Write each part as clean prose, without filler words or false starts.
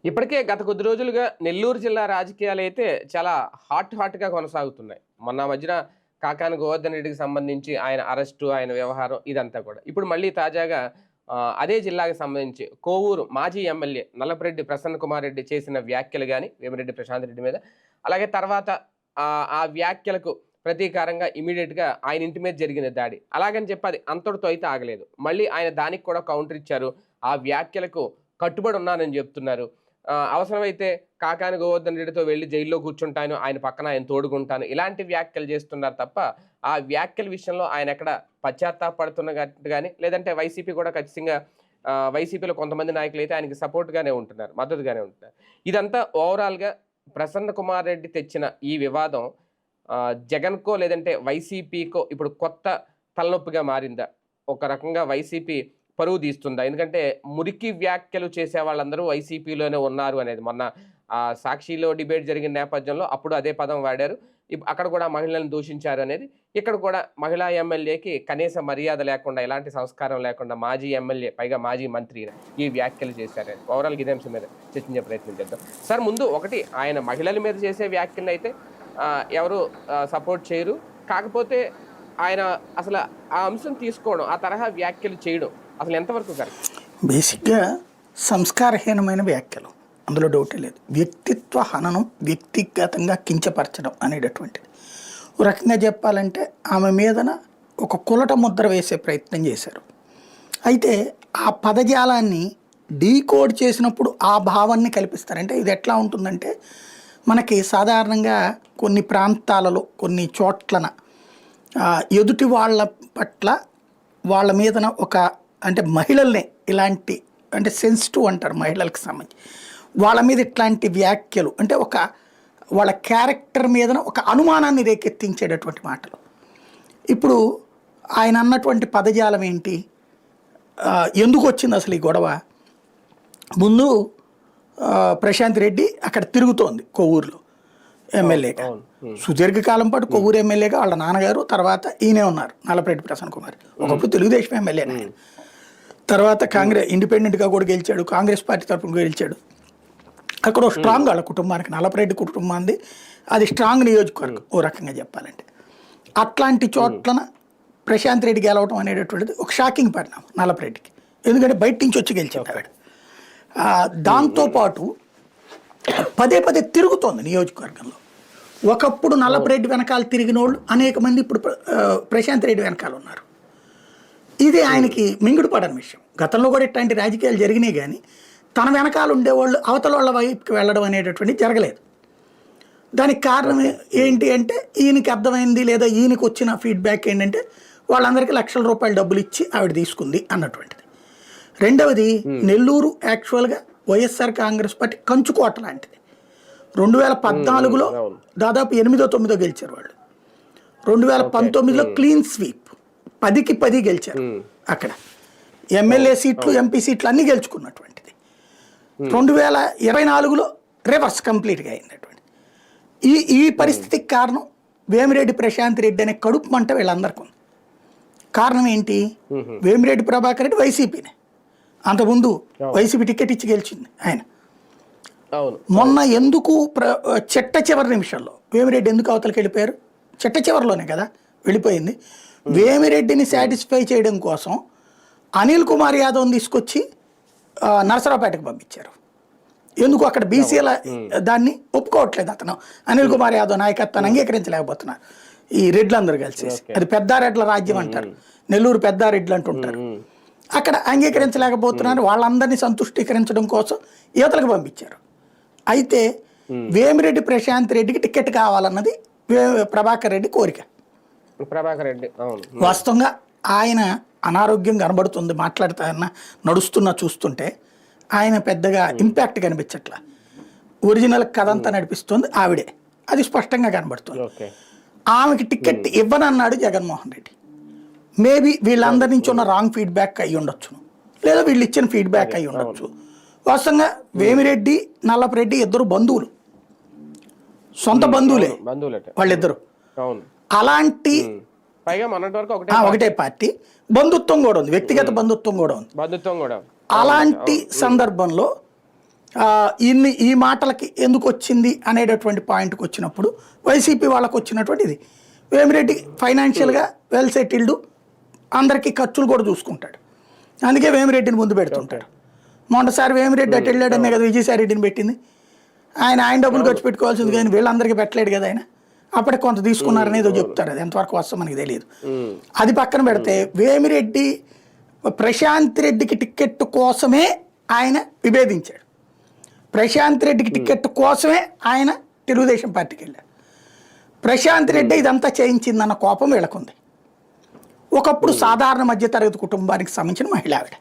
ఇప్పటికే గత కొద్ది రోజులుగా నెల్లూరు జిల్లా రాజకీయాలు అయితే చాలా హాట్‌గా కొనసాగుతున్నాయి. మొన్న మధ్యన కాకాని గోవర్ధన్ రెడ్డికి సంబంధించి ఆయన అరెస్టు, ఆయన వ్యవహారం ఇదంతా కూడా. ఇప్పుడు మళ్ళీ తాజాగా అదే జిల్లాకి సంబంధించి కోవూరు మాజీ ఎమ్మెల్యే నల్లపురెడ్డి ప్రసన్న కుమార్ రెడ్డి చేసిన వ్యాఖ్యలు గాని, వేమిరెడ్డి ప్రశాంత్ రెడ్డి మీద, అలాగే తర్వాత ఆ వ్యాఖ్యలకు ప్రతీకారంగా ఇమ్మీడియేట్‌గా ఆయన ఇంటి మీద జరిగిన దాడి. అలాగని చెప్పి అది అంతటితో అయితే ఆగలేదు. మళ్ళీ ఆయన దానికి కూడా కౌంటర్ ఇచ్చారు. ఆ వ్యాఖ్యలకు కట్టుబడి ఉన్నానని చెప్తున్నారు. అవసరమైతే కాకాని గోవర్ధన్ రెడ్డితో వెళ్లి జైల్లో కూర్చుంటాను, ఆయన పక్కన ఆయన తోడుగుంటాను, ఇలాంటి వ్యాఖ్యలు చేస్తున్నారు తప్ప ఆ వ్యాఖ్యల విషయంలో ఆయన ఎక్కడ పశ్చాత్తాపడుతున్నట్టు గాని, లేదంటే వైసీపీ కూడా ఖచ్చితంగా వైసీపీలో కొంతమంది నాయకులైతే ఆయనకి సపోర్ట్‌గానే ఉంటున్నారు, మద్దతుగానే ఉంటున్నారు. ఇదంతా ఓవరాల్‌గా ప్రసన్న కుమార్ రెడ్డి తెచ్చిన ఈ వివాదం జగన్‌కో లేదంటే వైసీపీకో ఇప్పుడు కొత్త తలనొప్పిగా మారిందా? ఒక రకంగా వైసీపీ పరువు తీస్తుందా? ఎందుకంటే మురికి వ్యాఖ్యలు చేసే వాళ్ళందరూ వైసీపీలోనే ఉన్నారు అనేది మొన్న సాక్షిలో డిబేట్ జరిగిన నేపథ్యంలో అప్పుడు అదే పదం వాడారు. అక్కడ కూడా మహిళలను దూషించారు అనేది. ఇక్కడ కూడా మహిళా ఎమ్మెల్యేకి కనీస మర్యాద లేకుండా, ఎలాంటి సంస్కారం లేకుండా మాజీ ఎమ్మెల్యే, పైగా మాజీ మంత్రి ఈ వ్యాఖ్యలు చేశారని. ఓవరాల్‌గా ఇదే అంశం మీద చర్చించే ప్రయత్నం చేద్దాం. సార్, ముందు ఒకటి, ఆయన మహిళల మీద చేసే వ్యాఖ్యలను అయితే ఎవరు సపోర్ట్ చేయరు. కాకపోతే ఆయన అసలు ఆ అంశం తీసుకోవడం, ఆ తరహా వ్యాఖ్యలు చేయడం అసలు ఎంతవరకు కరెక్ట్? బేసిక్గా సంస్కారహీనమైన వ్యాఖ్యలు, అందులో డౌటే లేదు. వ్యక్తిత్వ హననం, వ్యక్తిగతంగా కించపరచడం అనేటటువంటిది. ఒక రకంగా చెప్పాలంటే ఆమె మీదన ఒక కులట ముద్ర వేసే ప్రయత్నం చేశారు. అయితే ఆ పదజాలాన్ని డీకోడ్ చేసినప్పుడు ఆ భావాన్ని కల్పిస్తారు. అంటే ఇది ఎట్లా ఉంటుందంటే, మనకి సాధారణంగా కొన్ని ప్రాంతాలలో కొన్ని చోట్లన ఎదుటి వాళ్ళ పట్ల వాళ్ళ మీదన ఒక, అంటే మహిళల్ని ఇలాంటి, అంటే సెన్సిటివ్ అంటారు మహిళలకు సంబంధించి, వాళ్ళ మీద ఇట్లాంటి వ్యాఖ్యలు అంటే ఒక వాళ్ళ క్యారెక్టర్ మీదన ఒక అనుమానాన్ని రేకెత్తించేటటువంటి మాటలు. ఇప్పుడు ఆయన అన్నటువంటి పదజాలం ఏంటి, ఎందుకు వచ్చింది అసలు ఈ గొడవ? ముందు ప్రశాంత్ రెడ్డి అక్కడ తిరుగుతోంది కొవ్వూరులో ఎమ్మెల్యేగా, సుదీర్ఘకాలం పాటు కొవ్వూరు ఎమ్మెల్యేగా వాళ్ళ నాన్నగారు, తర్వాత ఈయనే ఉన్నారు నల్లపురెడ్డి ప్రసన్న కుమార్. ఒకప్పుడు తెలుగుదేశం ఎమ్మెల్యేనే, తర్వాత కాంగ్రెస్ ఇండిపెండెంట్గా కూడా గెలిచాడు, కాంగ్రెస్ పార్టీ తరఫున గెలిచాడు. అక్కడ స్ట్రాంగ్ వాళ్ళ కుటుంబానికి, నల్లపురెడ్డి కుటుంబాన్ని, అది స్ట్రాంగ్ నియోజకవర్గం ఓ రకంగా చెప్పాలంటే. అట్లాంటి చోట్లన ప్రశాంత్ రెడ్డి గెలవటం అనేటటువంటిది ఒక షాకింగ్ పరిణామం నల్లపురెడ్డికి, ఎందుకంటే బయట నుంచి వచ్చి గెలిచాడు ఆవిడ. దాంతోపాటు పదే పదే తిరుగుతోంది నియోజకవర్గంలో. ఒకప్పుడు నల్లపురెడ్డి వెనకాల తిరిగిన వాళ్ళు అనేక మంది ఇప్పుడు ప్రశాంత్ రెడ్డి వెనకాల ఉన్నారు. ఇది ఆయనకి మింగుడు పడని విషయం. గతంలో కూడా ఇట్లాంటి రాజకీయాలు జరిగినాయి, కానీ తన వెనకాల ఉండేవాళ్ళు అవతల వాళ్ళ వైపుకి వెళ్ళడం అనేటటువంటి జరగలేదు. దానికి కారణం ఏంటి అంటే, ఈయనకి అర్థమైంది లేదా ఈయనకి వచ్చిన ఫీడ్బ్యాక్ ఏంటంటే, వాళ్ళందరికీ లక్షల రూపాయల డబ్బులు ఇచ్చి ఆవిడ తీసుకుంది అన్నటువంటిది. రెండవది, నెల్లూరు యాక్చువల్గా వైఎస్ఆర్ కాంగ్రెస్ పార్టీ కంచుకోట లాంటిది. 2014లో దాదాపు 8-9 గెలిచారు వాళ్ళు. 2019లో క్లీన్ స్వీప్, 10కి 10 గెలిచారు. అక్కడ ఎమ్మెల్యే సీట్లు, ఎంపీ సీట్లు అన్నీ గెలుచుకున్నటువంటిది. 2024లో రివర్స్ కంప్లీట్గా అయినటువంటి ఈ పరిస్థితికి కారణం వేమిరెడ్డి ప్రశాంత్ రెడ్డి అనే కడుపు మంట వీళ్ళందరికీ ఉంది. కారణం ఏంటి? వేమిరెడ్డి ప్రభాకర్ రెడ్డి వైసీపీనే, అంతకుముందు వైసీపీ టికెట్ ఇచ్చి గెలిచింది ఆయన. మొన్న ఎందుకు చిట్ట చివరి నిమిషాల్లో వేమిరెడ్డి ఎందుకు అవతలకి వెళ్ళిపోయారు? చిట్ట చివరిలోనే కదా వెళ్ళిపోయింది. వేమిరెడ్డిని సాటిస్ఫై చేయడం కోసం అనిల్ కుమార్ యాదవ్ని తీసుకొచ్చి నరసరావుపేటకు పంపించారు. ఎందుకు? అక్కడ బీసీల దాన్ని ఒప్పుకోవట్లేదు అతను. అనిల్ కుమార్ యాదవ్ నాయకత్వాన్ని అంగీకరించలేకపోతున్నారు ఈ రెడ్లందరూ కలిసి. అది పెద్దారెడ్ల రాజ్యం అంటారు, నెల్లూరు పెద్దారెడ్లు అంటుంటారు. అక్కడ అంగీకరించలేకపోతున్నారు. వాళ్ళందరినీ సంతుష్టీకరించడం కోసం యువతలకు పంపించారు. అయితే వేమిరెడ్డి ప్రశాంత్ రెడ్డికి టికెట్ కావాలన్నది ప్రభాకర్ రెడ్డి కోరిక. వాస్తవంగా ఆయన అనారోగ్యం కనబడుతుంది, మాట్లాడుతాయన్న నడుస్తున్నా చూస్తుంటే ఆయన పెద్దగా ఇంపాక్ట్ కనిపించట్లా. ఒరిజినల్ కథ అంతా నడిపిస్తుంది ఆవిడే, అది స్పష్టంగా కనబడుతుంది. ఆమెకి టికెట్ ఇవ్వనన్నాడు జగన్మోహన్ రెడ్డి. మేబీ వీళ్ళందరి నుంచి ఉన్న రాంగ్ ఫీడ్బ్యాక్ అయ్యి ఉండొచ్చు, లేదా వీళ్ళు ఇచ్చిన ఫీడ్బ్యాక్ అయ్యి ఉండొచ్చు. వాస్తవంగా వేమిరెడ్డి, నల్లపురెడ్డి ఇద్దరు బంధువులు, సొంత బంధువులే వాళ్ళిద్దరు. అలాంటి ఒకటే పార్టీ, బంధుత్వం కూడా ఉంది, వ్యక్తిగత బంధుత్వం కూడా ఉంది. అలాంటి సందర్భంలో ఈ మాటలకి ఎందుకు వచ్చింది అనేటటువంటి పాయింట్కి వచ్చినప్పుడు వైసీపీ వాళ్ళకు వచ్చినటువంటి ఇది వేమిరెడ్డి ఫైనాన్షియల్గా వెల్ సెటిల్డ్, అందరికీ ఖర్చులు కూడా చూసుకుంటాడు, అందుకే వేమిరెడ్డిని ముందు పెడుతుంటాడు. మొన్నసారి వేమిరెడ్డి అటు వెళ్ళాడనే కదా విజయసాయిరెడ్డిని పెట్టింది. ఆయన డబ్బులు ఖర్చు పెట్టుకోవాల్సింది కానీ వీళ్ళందరికీ పెట్టలేడు కదా ఆయన. అప్పటికి కొంత తీసుకున్నారనేదో చెప్తారు, అది ఎంతవరకు వస్తాం మనకి తెలియదు. అది పక్కన పెడితే వేమిరెడ్డి ప్రశాంత్ రెడ్డికి టికెట్ కోసమే ఆయన విభేదించాడు. ప్రశాంత్ రెడ్డికి టికెట్ కోసమే ఆయన తెలుగుదేశం పార్టీకి వెళ్ళాడు. ప్రశాంత్ రెడ్డి ఇదంతా చేయించిందన్న కోపం వీళ్ళకుంది. ఒకప్పుడు సాధారణ మధ్యతరగతి కుటుంబానికి సంబంధించిన మహిళ ఆవిడ,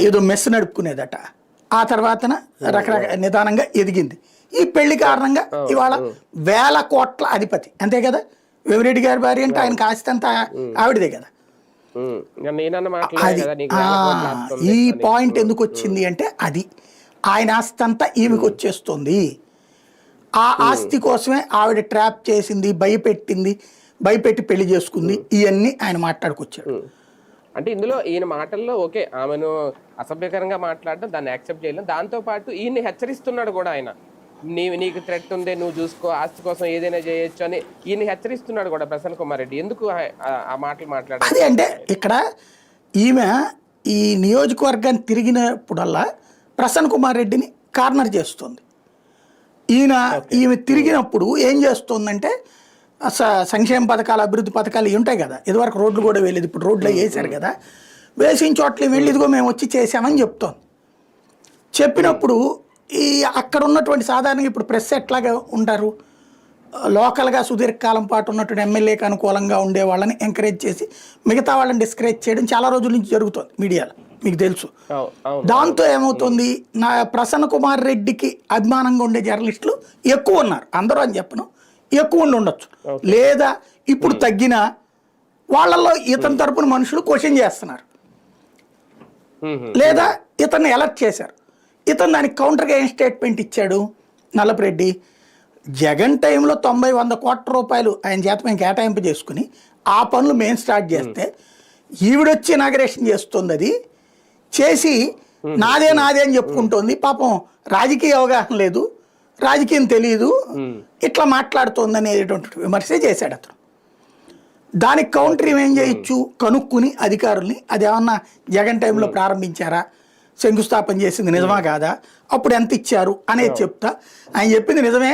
ఏదో మెస్ నడుపుకునేదట. ఆ తర్వాతన రకరకాల నిదానంగా ఎదిగింది. ఈ పెళ్లి కారణంగా ఇవాళ 1000 కోట్ల అధిపతి, అంతే కదా. వేమిరెడ్డి గారి భార్య అంటే ఆయనకు ఆస్తి అంతా ఆవిడదే కదా. అది ఈ పాయింట్ ఎందుకు వచ్చింది అంటే అది ఆయన ఆస్తి అంతా ఈమెకు వచ్చేస్తుంది. ఆ ఆస్తి కోసమే ఆవిడ ట్రాప్ చేసింది, భయపెట్టి పెళ్లి చేసుకుంది. ఇవన్నీ ఆయన మాట్లాడుకొచ్చాడు. అంటే ఇందులో ఈయన మాటల్లో ఓకే, ఆమెను అసభ్యకరంగా మాట్లాడడం, దాన్ని యాక్సెప్ట్ చేయలేం, దాంతో పాటు ఈయన్ని హెచ్చరిస్తున్నాడు కూడా ఆయన. నీకు థ్రెట్ ఉంది, నువ్వు చూసుకో, ఆస్తి కోసం ఏదైనా చేయొచ్చు అని ఈయన హెచ్చరిస్తున్నాడు కూడా ప్రసన్న కుమార్ రెడ్డి. ఎందుకు ఆ మాటలు మాట్లాడారు? అదే అంటే ఇక్కడ ఈమె ఈ నియోజకవర్గాన్ని తిరిగినప్పుడల్లా ప్రసన్న కుమార్ రెడ్డిని కార్నర్ చేస్తుంది. ఈమె తిరిగినప్పుడు ఏం చేస్తుందంటే సంక్షేమ పథకాలు, అభివృద్ధి పథకాలు ఇవి ఉంటాయి కదా, ఇదివరకు రోడ్లు కూడా వెళ్ళేది, ఇప్పుడు రోడ్లు వేసారు కదా, వేసిన చోట్ల వెళ్ళి ఇదిగో మేము వచ్చి చేసామని చెప్తోంది. చెప్పినప్పుడు అక్కడ ఉన్నటువంటి సాధారణంగా ఇప్పుడు ప్రెస్ ఎట్లాగా ఉంటారు, లోకల్గా సుదీర్ఘకాలం పాటు ఉన్నటువంటి ఎమ్మెల్యేకి అనుకూలంగా ఉండే వాళ్ళని ఎంకరేజ్ చేసి మిగతా వాళ్ళని డిస్కరేజ్ చేయడం చాలా రోజుల నుంచి జరుగుతుంది మీడియాలో, మీకు తెలుసు. దాంతో ఏమవుతుంది, నా ప్రసన్న కుమార్ రెడ్డికి అభిమానంగా ఉండే జర్నలిస్టులు ఎక్కువ ఉన్నారు, అందరూ అని చెప్పను, ఎక్కువ ఉండొచ్చు. లేదా ఇప్పుడు తగ్గిన వాళ్ళల్లో ఇతని తరపున మనుషులు క్వశ్చన్ చేస్తున్నారు, లేదా ఇతన్ని అలర్ట్ చేశారు. ఇతను దానికి కౌంటర్గా ఏం స్టేట్మెంట్ ఇచ్చాడు నల్లపరెడ్డి, జగన్ టైంలో 90-100 కోట్ల రూపాయలు ఆయన చేత మేము కేటాయింపు చేసుకుని ఆ పనులు మేము స్టార్ట్ చేస్తే ఈవిడొచ్చి ఇనాగరేషన్ చేస్తుంది, అది చేసి నాదే అని చెప్పుకుంటోంది. పాపం రాజకీయ అవగాహన లేదు, రాజకీయం తెలియదు, ఇట్లా మాట్లాడుతోంది అనేటువంటి విమర్శ చేశాడు అతను. దానికి కౌంటర్ ఏం చేయొచ్చు, కనుక్కుని అధికారుల్ని అదేమన్నా జగన్ టైంలో ప్రారంభించారా, శంకుస్థాపన చేసింది నిజమా కాదా, అప్పుడు ఎంత ఇచ్చారు అనేది చెప్తా. ఆయన చెప్పింది నిజమే,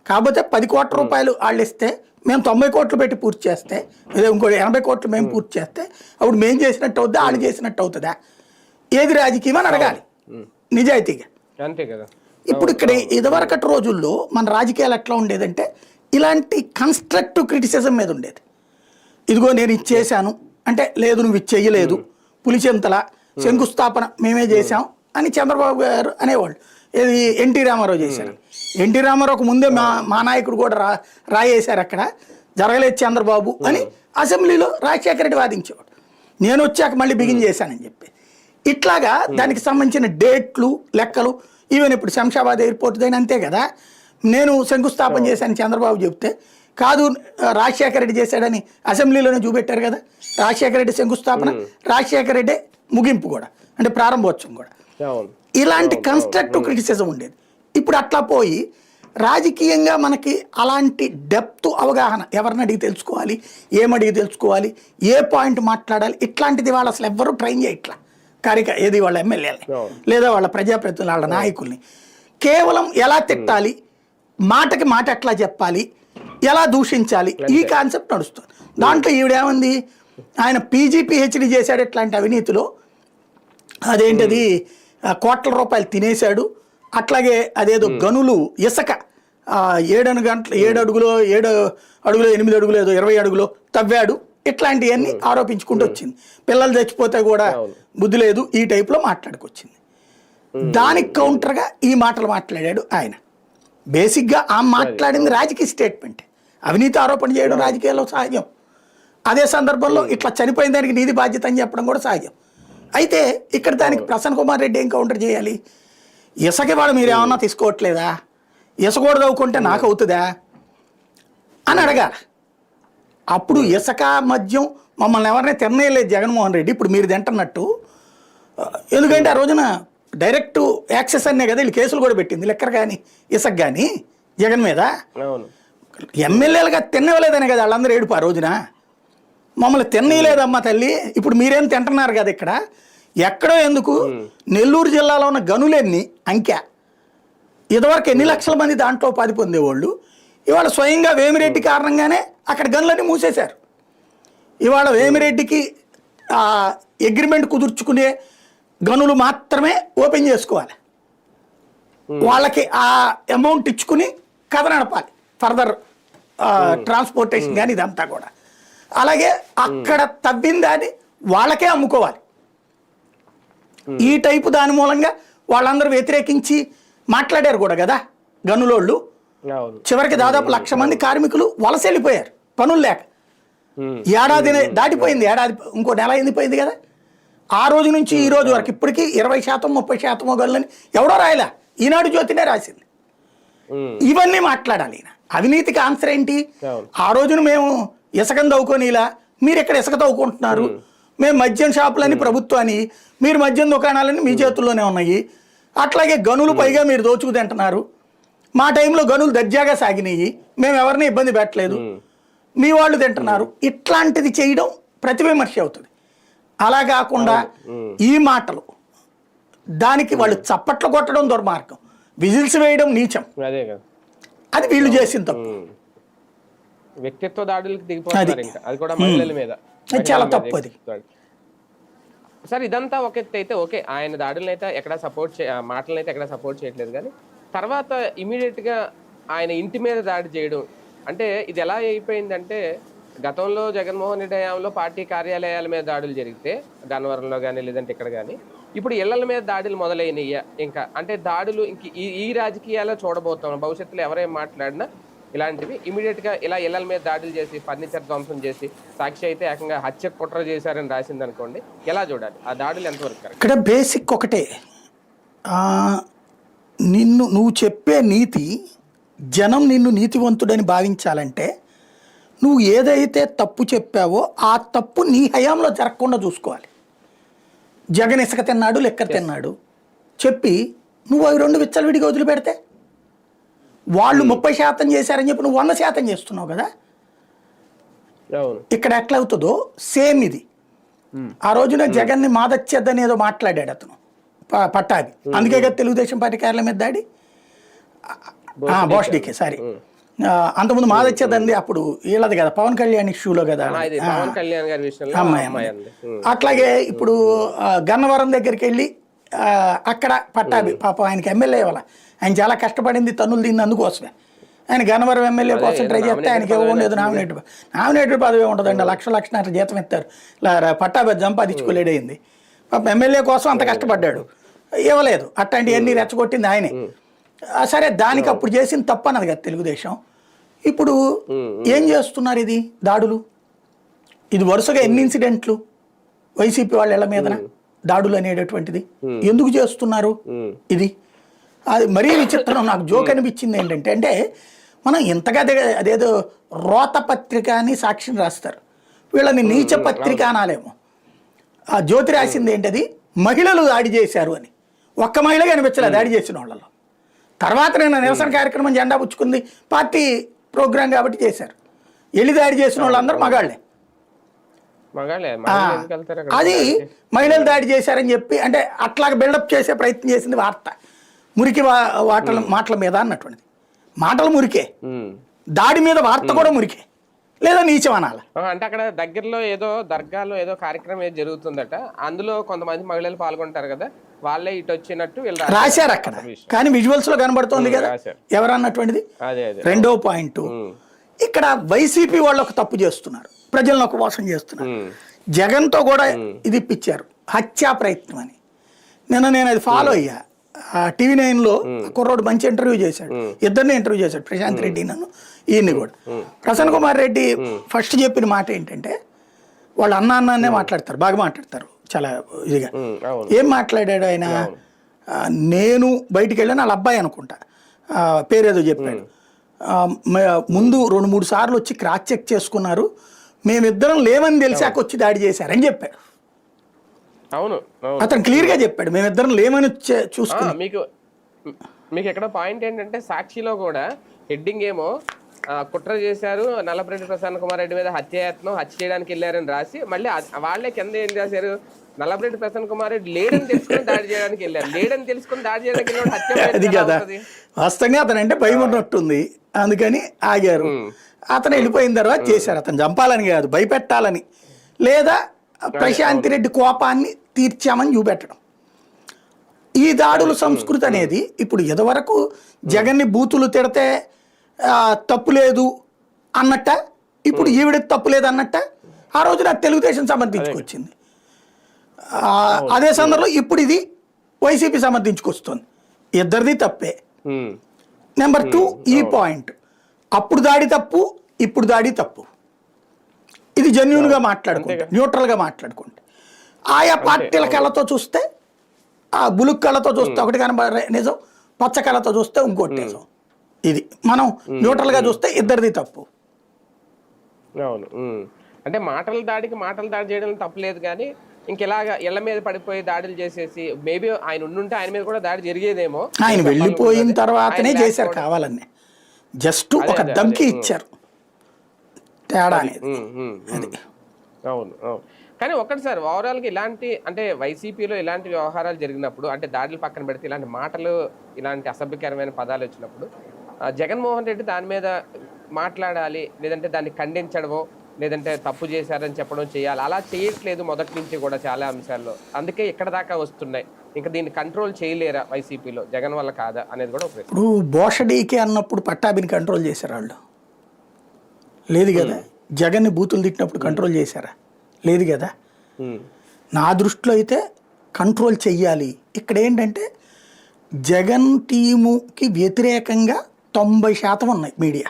కాకపోతే 10 కోట్ల రూపాయలు వాళ్ళు ఇస్తే మేము 90 కోట్లు పెట్టి పూర్తి చేస్తే, ఇంకో 80 కోట్లు మేము పూర్తి చేస్తే అప్పుడు మేము చేసినట్టు అవుద్దా, వాళ్ళు చేసినట్టు అవుతుందా, ఏది రాజకీయం అని అడగాలి నిజాయితీగా, అంతే కదా. ఇప్పుడు ఇక్కడ ఇదివరకటి రోజుల్లో మన రాజకీయాలు ఎట్లా ఉండేదంటే ఇలాంటి కన్స్ట్రక్టివ్ క్రిటిసిజం మీద ఉండేది. ఇదిగో నేను ఇది చేశాను అంటే, లేదు నువ్వు ఇది చెయ్యలేదు, పులిచెంతల శంకుస్థాపన మేమే చేశాం అని చంద్రబాబు గారు అనేవాళ్ళు. ఇది ఎన్టీ రామారావు చేశారు. ఎన్టీ రామారావుకు ముందే మా నాయకుడు కూడా రాయేశారు, అక్కడ జరగలేదు చంద్రబాబు అని అసెంబ్లీలో రాజశేఖర రెడ్డి వాదించేవాడు. నేను వచ్చాక మళ్ళీ బిగిన్ చేశానని చెప్పి. ఇట్లాగా దానికి సంబంధించిన డేట్లు, లెక్కలు, ఈవెన్ ఇప్పుడు శంషాబాద్ ఎయిర్పోర్ట్ దైనా అంతే కదా, నేను శంకుస్థాపన చేశాను చంద్రబాబు చెప్తే, కాదు రాజశేఖర రెడ్డి చేశాడని అసెంబ్లీలోనే చూపెట్టారు కదా. రాజశేఖర రెడ్డి శంకుస్థాపన, రాజశేఖర రెడ్డి ముగింపు కూడా, అంటే ప్రారంభోత్సవం కూడా. ఇలాంటి కన్స్ట్రక్టివ్ క్రిటిసిజం ఉండేది. ఇప్పుడు అట్లా పోయి రాజకీయంగా మనకి అలాంటి డెప్త్ అవగాహన, ఎవరిని అడిగి తెలుసుకోవాలి, ఏమడిగి తెలుసుకోవాలి, ఏ పాయింట్ మాట్లాడాలి, ఇట్లాంటిది వాళ్ళు అసలు ఎవ్వరూ ట్రైన్ చేయట్లా. ఏది వాళ్ళ ఎమ్మెల్యేలని లేదా వాళ్ళ ప్రజాప్రతినిధులు, వాళ్ళ నాయకుల్ని కేవలం ఎలా తిట్టాలి, మాటకి మాట ఎట్లా చెప్పాలి, ఎలా దూషించాలి, ఈ కాన్సెప్ట్ నడుస్తుంది. దాంట్లో ఈవిడేమంది, ఆయన పీజీ పిహెచ్డీ చేశాడు ఇట్లాంటి అవినీతిలో, అదేంటది కోట్ల రూపాయలు తినేశాడు, అట్లాగే అదేదో గనులు ఇసుక 7 అడుగులో 8 అడుగులో ఏదో 20 అడుగులో తవ్వాడు, ఇట్లాంటివన్నీ ఆరోపించుకుంటూ వచ్చింది. పిల్లలు చచ్చిపోతే కూడా బుద్ధి లేదు, ఈ టైప్లో మాట్లాడుకొచ్చింది. దానికి కౌంటర్గా ఈ మాటలు మాట్లాడాడు ఆయన. బేసిక్గా ఆ మాట్లాడింది రాజకీయ స్టేట్మెంట్, అవినీతి ఆరోపణ చేయడం రాజకీయాల్లో సహజం. అదే సందర్భంలో ఇట్లా చనిపోయిన దానికి నీది బాధ్యత అని చెప్పడం కూడా సహజం. అయితే ఇక్కడ దానికి ప్రసన్న కుమార్ రెడ్డి ఏం కౌంటర్ చేయాలి, ఇసుక వాళ్ళు మీరు ఏమన్నా తీసుకోవట్లేదా, ఇసుక కూడా తవ్వుకుంటే నాకు అవుతుందా అని అడగాలి. అప్పుడు ఇసుక మద్యం మమ్మల్ని ఎవరిని తినలేదు జగన్మోహన్ రెడ్డి, ఇప్పుడు మీరు తింటున్నట్టు. ఎందుకంటే ఆ రోజున డైరెక్ట్ యాక్సెస్ అనే కదా వీళ్ళు కేసులు కూడా పెట్టింది, లెక్కర్ కానీ ఇసక్ కానీ జగన్ మీద. అవును. ఎమ్మెల్యేలుగా తినవలేదనే కదా వాళ్ళందరూ ఏడుపు ఆ రోజున. మమ్మల్ని తినలేదమ్మా తల్లి, ఇప్పుడు మీరేం తింటున్నారు కదా ఇక్కడ. ఎక్కడో ఎందుకు నెల్లూరు జిల్లాలో ఉన్న గనులెన్ని అంకె ఇదివరకు ఎన్ని లక్షల మంది దాంట్లో ఉపాధి పొందేవాళ్ళు, ఇవాళ స్వయంగా వేమిరెడ్డి కారణంగానే అక్కడ గనులన్నీ మూసేశారు. ఇవాళ వేమిరెడ్డికి అగ్రిమెంట్ కుదుర్చుకునే గనులు మాత్రమే ఓపెన్ చేసుకోవాలి, వాళ్ళకి ఆ అమౌంట్ ఇచ్చుకుని కథ నడపాలి ఫర్దర్ ట్రాన్స్పోర్టేషన్ కానీ ఇదంతా కూడా. అలాగే అక్కడ తవ్విన దాన్ని వాళ్ళకే అమ్ముకోవాలి. ఈ టైపు దాని మూలంగా వాళ్ళందరూ వ్యతిరేకించి మాట్లాడారు కూడా కదా గనులోళ్ళు. చివరికి దాదాపు 1,00,000 మంది కార్మికులు వలస వెళ్ళిపోయారు పనులు లేక. ఏడాది దాటిపోయింది, ఏడాది ఇంకో నెల ఎండిపోయింది కదా. ఆ రోజు నుంచి ఈ రోజు వరకు ఇప్పటికీ 20% 30% గనులని ఎవడో రాయలే, ఈనాడు జ్యోతినే రాసింది. ఇవన్నీ మాట్లాడాలి. అవినీతికి ఆన్సర్ ఏంటి? ఆ రోజున మేము ఇసుకను తవ్వుకొని ఇలా, మీరు ఎక్కడ ఇసుక తవ్వుకుంటున్నారు, మేము మద్యం షాపులని ప్రభుత్వాన్ని, మీరు మద్యం దుకాణాలని మీ చేతుల్లోనే ఉన్నాయి, అట్లాగే గనులు పైగా మీరు దోచుకు తింటున్నారు, మా టైంలో గనులు దర్జాగా సాగినాయి, మేము ఎవరిని ఇబ్బంది పెట్టలేదు, మీ వాళ్ళు తింటున్నారు. ఇట్లాంటిది చేయడం ప్రతివిమర్శ అవుతుంది. అలా కాకుండా ఈ మాటలు దానికి వాళ్ళు చప్పట్లు కొట్టడం దుర్మార్గం, విజిల్స్ వేయడం నీచం. అది వీళ్ళు చేసిన తప్పు. వ్యక్తిత్వ దాడులకు దిగిపోతున్నారు ఇంకా, అది కూడా మహిళల మీద. చాలా తప్పు అది. సార్ ఇదంతా ఒక ఎత్తు అయితే ఓకే, ఆయన దాడులను అయితే ఎక్కడ సపోర్ట్ మాటలను అయితే ఎక్కడ సపోర్ట్ చేయట్లేదు, కానీ తర్వాత ఇమీడియట్ గా ఆయన ఇంటి మీద దాడి చేయడం అంటే ఇది ఎలా అయిపోయిందంటే, గతంలో జగన్మోహన్ రెడ్డి హయాంలో పార్టీ కార్యాలయాల మీద దాడులు జరిగితే గన్నవరంలో కానీ లేదంటే ఇక్కడ కానీ, ఇప్పుడు ఇళ్ల మీద దాడులు మొదలైనయ్య. ఇంకా అంటే దాడులు ఇంక ఈ రాజకీయాల్లో చూడబోతున్నాం. భవిష్యత్తులో ఎవరేం మాట్లాడినా ఇలాంటివి ఇమీడియట్ గా ఇలా ఇళ్ల మీద దాడులు చేసి ఫర్నిచర్ ధ్వంసం చేసి, సాక్షి అయితే ఏకంగా హత్య కుట్ర చేశారని రాసింది అనుకోండి, ఎలా చూడాలి ఆ దాడులు ఎంతవరకు? ఇక్కడ బేసిక్ ఒకటే, నువ్వు చెప్పే నీతి జనం నిన్ను నీతివంతుడని భావించాలంటే నువ్వు ఏదైతే తప్పు చెప్పావో ఆ తప్పు నీ హయాంలో జరగకుండా చూసుకోవాలి. జగన్ ఇసుక తిన్నాడు, లెక్కర తిన్నాడు చెప్పి నువ్వు అవి 2 విచ్చలవిడిగా వదిలిపెడితే, వాళ్ళు 30% చేశారని చెప్పి నువ్వు 100% చేస్తున్నావు కదా. ఇక్కడ ఎట్లా అవుతుందో సేమ్ ఇది. ఆ రోజున జగన్ని మాదచ్చేద్దని ఏదో మాట్లాడాడు అతను పట్టాభి, అందుకే కదా తెలుగుదేశం పార్టీ కార్యాలయం మీద దాడి. బోస్డీకే సారీ, అంతకుముందు మాదచ్చేదండి అప్పుడు వీళ్ళది కదా, పవన్ కళ్యాణ్ ఇష్యూలో కదా అమ్మాయి. అట్లాగే ఇప్పుడు గన్నవరం దగ్గరికి వెళ్ళి అక్కడ పట్టాభి పాపం ఆయనకి ఎమ్మెల్యే ఇవ్వాలి, ఆయన చాలా కష్టపడింది తన్నులు తింది అందుకోసమే. ఆయన గన్నవరం ఎమ్మెల్యే కోసం ట్రై చేస్తే ఆయనకి ఇవ్వలేదు నామినేటెడ్ పదవి ఉంటుందండి, 1,00,000 జీతం ఇస్తారు. పట్టాభి సంపాదించుకోలేడు అయింది, పాపం ఎమ్మెల్యే కోసం అంత కష్టపడ్డాడు, ఇవ్వలేదు. అట్లాంటివన్నీ రెచ్చగొట్టింది ఆయనే. సరే దానికి అప్పుడు చేసిన తప్పు అన్నది కదా తెలుగుదేశం. ఇప్పుడు ఏం చేస్తున్నారు ఇది దాడులు? ఇది వరుసగా ఎన్ని ఇన్సిడెంట్లు వైసీపీ వాళ్ళ ఇళ్ల మీద దాడులు అనేటటువంటిది ఎందుకు చేస్తున్నారు? ఇది అది మరీ విచిత్రం. నాకు జోక్ అనిపించింది ఏంటంటే, అంటే మనం ఇంతగా అదేదో రోత పత్రిక అని సాక్షిని రాస్తారు, వీళ్ళని నీచ పత్రిక అనాలేమో. ఆ జ్యోతి రాసింది ఏంటది, మహిళలు దాడి చేశారు అని. ఒక్క మహిళ కనిపించలేదు దాడి చేసిన వాళ్ళలో. తర్వాత నేను నిరసన కార్యక్రమం జెండా పుచ్చుకుంది పార్టీ ప్రోగ్రాం కాబట్టి చేశారు. వెళ్ళి దాడి చేసిన వాళ్ళందరూ మగాళ్ళే. అది మహిళలు దాడి చేశారని చెప్పి అంటే అట్లాగ బిల్డప్ చేసే ప్రయత్నం చేసింది వార్త. మురికి మాటల మీద అన్నటువంటిది. మాటలు మురికే, దాడి మీద వార్త కూడా మురికే, లేదా నీచం అనాలి. అంటే అక్కడ దగ్గరలో ఏదో దర్గాలో ఏదో కార్యక్రమం ఏదో జరుగుతుందట, అందులో కొంతమంది మహిళలు పాల్గొంటారు కదా, వాళ్ళే ఇటు వచ్చినట్టు రాశారు అక్కడ. కానీ విజువల్స్ లో కనబడుతోంది కదా ఎవరన్నటువంటిది. రెండో పాయింట్, ఇక్కడ వైసీపీ వాళ్ళు ఒక తప్పు చేస్తున్నారు, ప్రజలను ఒక మోసం చేస్తున్నారు. జగన్ తో కూడా ఇది ఇప్పించారు, హత్యా ప్రయత్నం అని. నేను అది ఫాలో అయ్యా. TV9లో కుర్రోడు మంచి ఇంటర్వ్యూ చేశాడు, ఇద్దరిని ఇంటర్వ్యూ చేశాడు, ప్రశాంత్ రెడ్డి నన్ను, ఈయన్ని కూడా. ప్రసన్న కుమార్ రెడ్డి ఫస్ట్ చెప్పిన మాట ఏంటంటే, వాళ్ళు అన్నాన్నే మాట్లాడతారు, బాగా మాట్లాడతారు చాలా ఇదిగా. ఏం మాట్లాడాడు ఆయన, నేను బయటికి వెళ్ళాను, వాళ్ళ అబ్బాయి అనుకుంటా పేరేదో చెప్పాడు, ముందు 2-3 సార్లు వచ్చి క్రాస్ చెక్ చేసుకున్నారు, మేమిద్దరం లేవని తెలిసాక వచ్చి దాడి చేశారని చెప్పాడు. అవును. అవును. అతను క్లియర్గా చెప్పాడు, మేమిద్దరం లేమని చూసుకుని. మీకు మీకు ఎక్కడ పాయింట్ ఏంటంటే సాక్షిలో కూడా హెడ్డింగ్ ఏమో కుట్ర చేశారు నల్లపరెడ్డి ప్రసన్న కుమార్ రెడ్డి మీద హత్యాయత్నం, హత్య చేయడానికి వెళ్ళారని రాసి మళ్ళీ వాళ్ళే కింద ఏం చేశారు, నల్లపరెడ్డి ప్రసన్న కుమార్ రెడ్డి లేడని తెలుసుకుని దాడి చేయడానికి వెళ్ళారు. లేడని తెలుసుకుని దాడి చేయడానికి వెళ్ళినప్పుడు హత్య అది ఎలా కదా అవుతుంది? వాస్తవంగా అతను అంటే భయం ఉన్నట్టుంది, అందుకని ఆగారు. అతను వెళ్ళిపోయిన తర్వాత చేశారు, అతను చంపాలని కాదు భయపెట్టాలని, లేదా ప్రశాంతి రెడ్డి కోపాన్ని తీర్చామని చూపెట్టడం. ఈ దాడుల సంస్కృతి అనేది ఇప్పుడు ఇదివరకు జగన్ని బూతులు తిడితే తప్పు లేదు అన్నట్ట, ఇప్పుడు ఈవిడ తప్పు లేదు అన్నట్ట. ఆ రోజు నాకు తెలుగుదేశం సమర్థించుకొచ్చింది, అదే సందర్భంలో ఇప్పుడు ఇది వైసీపీ సమర్థించుకొస్తుంది. ఇద్దరిది తప్పే. నెంబర్ 2 ఈ పాయింట్, అప్పుడు దాడి తప్పు, ఇప్పుడు దాడి తప్పు. ఇది జెన్యూన్గా మాట్లాడుకుంటే, న్యూట్రల్గా మాట్లాడుకుంటే. ఆయా పార్టీల కళ్ళతో చూస్తే, ఆ బులుగు కళ్ళతో చూస్తే ఒకటి కనబడే నిజం, పచ్చ కళ్ళతో చూస్తే ఇంకోటి నిజం. ఇది మనం న్యూట్రల్గా చూస్తే ఇద్దరిది తప్పు. అవును. అంటే మాటల దాడి చేయడం తప్పలేదు, కానీ ఇంకెలాగా ఇళ్ల మీద పడిపోయి దాడులు చేసేసి మేబీ ఆయన ఉండుంటే ఆయన మీద కూడా దాడి జరిగేదేమో. ఆయన వెళ్ళిపోయిన తర్వాతనే చేశారు కావాలని, జస్ట్ ఒక ధమ్కి ఇచ్చారు, తేడా అనేది. అవును. అవును. కానీ ఒక్కటి సార్, ఓవరాల్గా ఇలాంటి అంటే వైసీపీలో ఇలాంటి వ్యవహారాలు జరిగినప్పుడు, అంటే దాడులు పక్కన పెడితే ఇలాంటి మాటలు, ఇలాంటి అసభ్యకరమైన పదాలు వచ్చినప్పుడు జగన్మోహన్ రెడ్డి దాని మీద మాట్లాడాలి, లేదంటే దాన్ని ఖండించడమో, లేదంటే తప్పు చేశారని చెప్పడం చేయాలి. అలా చేయట్లేదు మొదటి నుంచి కూడా చాలా అంశాల్లో, అందుకే ఇక్కడ దాకా వస్తున్నాయి. ఇంకా దీన్ని కంట్రోల్ చేయలేరా వైసీపీలో, జగన్ వల్ల కాదా అనేది కూడా ఒక ప్రశ్న. ఇప్పుడు బోషడీకే అన్నప్పుడు పట్టాభిని కంట్రోల్ చేశారు వాళ్ళు, లేదు కదా. జగన్ని బూతులు తిట్టినప్పుడు కంట్రోల్ చేశారా, లేదు కదా. నా దృష్టిలో అయితే కంట్రోల్ చెయ్యాలి. ఇక్కడ ఏంటంటే జగన్ టీముకి వ్యతిరేకంగా 90% ఉన్నాయి మీడియా.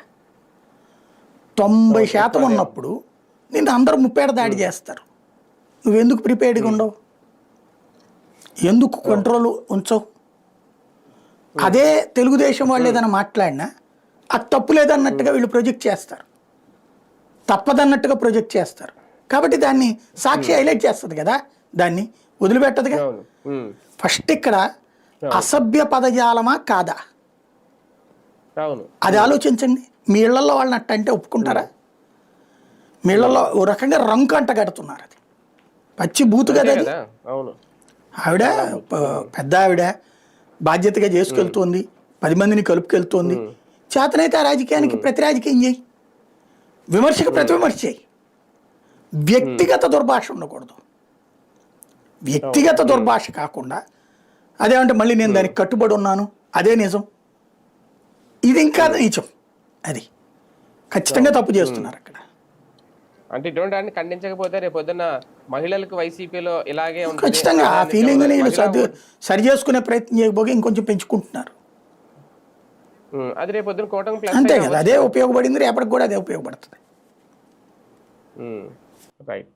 90% ఉన్నప్పుడు నిన్ను అందరూ ముప్పేట దాడి చేస్తారు, నువ్వెందుకు ప్రిపేర్డ్గా ఉండవు, ఎందుకు కంట్రోల్ ఉంచవు? అదే తెలుగుదేశం వాళ్ళు ఏదైనా మాట్లాడినా అది తప్పు లేదన్నట్టుగా వీళ్ళు ప్రొజెక్ట్ చేస్తారు, తప్పదన్నట్టుగా ప్రొజెక్ట్ చేస్తారు. కాబట్టి దాన్ని సాక్షి హైలైట్ చేస్తుంది కదా, దాన్ని వదిలిపెట్టదుగా. ఫస్ట్ ఇక్కడ అసభ్య పదజాలమా కాదా అది ఆలోచించండి. మీ ఇళ్లలో వాళ్ళని అంటే ఒప్పుకుంటారా? మీ ఇళ్లలో ఓ రకంగా రంకు అంట కడుతున్నారు, అది పచ్చి బూతు కదా అది. ఆవిడ పెద్ద ఆవిడ బాధ్యతగా చేసుకెళ్తోంది, 10 మందిని కలుపుకెళ్తోంది. చేతనైతే ఆ రాజకీయానికి ప్రతి రాజకీయం చేయి, విమర్శకు ప్రతి విమర్శ చేయి. వ్యక్తిగత దుర్భాష ఉండకూడదు. వ్యక్తిగత దుర్భాష కాకుండా అదేమంటే మళ్ళీ నేను దానికి కట్టుబడి ఉన్నాను, అదే నిజం, ఇది ఇంకా నిజం. అది ఖచ్చితంగా తప్పు చేస్తున్నారు అక్కడ. అంటే ఇటువంటి వాటిని ఖండించకపోతే రేపు పొద్దున్న మహిళలకు వైసీపీలో ఇలాగే ఖచ్చితంగా ఆ ఫీలింగ్ వీళ్ళు సరి చేసుకునే ప్రయత్నం చేయకపోతే ఇంకొంచెం పెంచుకుంటున్నారు. అది రేపు పొద్దున్న కూటమి అంతే కదా, అదే ఉపయోగపడింది, రేపటికి కూడా అదే ఉపయోగపడుతుంది. రైట్.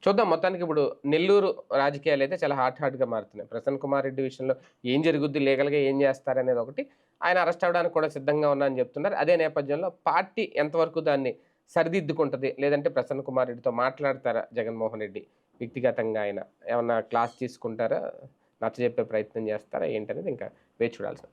చూద్దాం. మొత్తానికి ఇప్పుడు నెల్లూరు రాజకీయాలు అయితే చాలా హాట్గా మారుతున్నాయి. ప్రసన్న కుమార్ రెడ్డి విషయంలో ఏం జరుగుద్ది, లీగల్గా ఏం చేస్తారనేది ఒకటి, ఆయన అరెస్ట్ అవ్వడానికి కూడా సిద్ధంగా ఉన్నా అని చెప్తున్నారు. అదే నేపథ్యంలో పార్టీ ఎంతవరకు దాన్ని సరిదిద్దుకుంటుంది, లేదంటే ప్రసన్న కుమార్ రెడ్డితో మాట్లాడతారా జగన్మోహన్ రెడ్డి వ్యక్తిగతంగా, ఆయన ఏమన్నా క్లాస్ తీసుకుంటారా, నచ్చజెప్పే ప్రయత్నం చేస్తారా ఏంటనేది ఇంకా వేచి చూడాల్సింది.